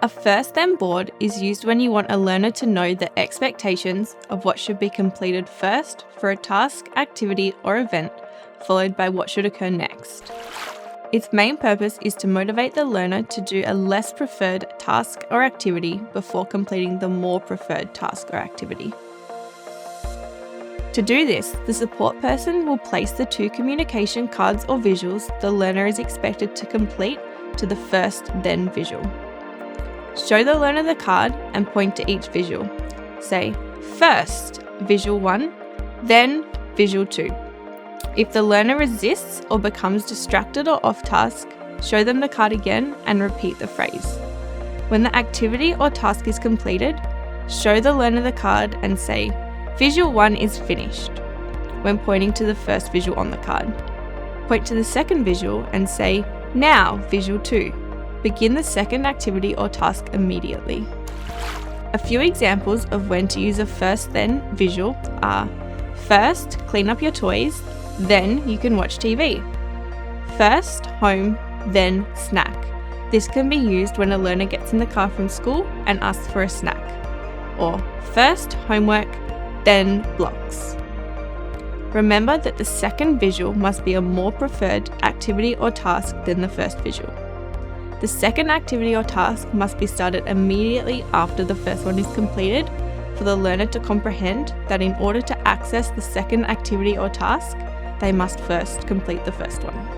A first then board is used when you want a learner to know the expectations of what should be completed first for a task, activity, or event, followed by what should occur next. Its main purpose is to motivate the learner to do a less preferred task or activity before completing the more preferred task or activity. To do this, the support person will place the 2 communication cards or visuals the learner is expected to complete to the first then visual. Show the learner the card and point to each visual. Say, first, visual 1, then visual 2. If the learner resists or becomes distracted or off task, show them the card again and repeat the phrase. When the activity or task is completed, show the learner the card and say, visual 1 is finished, when pointing to the first visual on the card. Point to the second visual and say, now visual 2. Begin the second activity or task immediately. A few examples of when to use a first then visual are: first, clean up your toys, then you can watch TV. First, home, then snack. This can be used when a learner gets in the car from school and asks for a snack. Or first, homework, then blocks. Remember that the second visual must be a more preferred activity or task than the first visual. The second activity or task must be started immediately after the first one is completed for the learner to comprehend that in order to access the second activity or task, they must first complete the first one.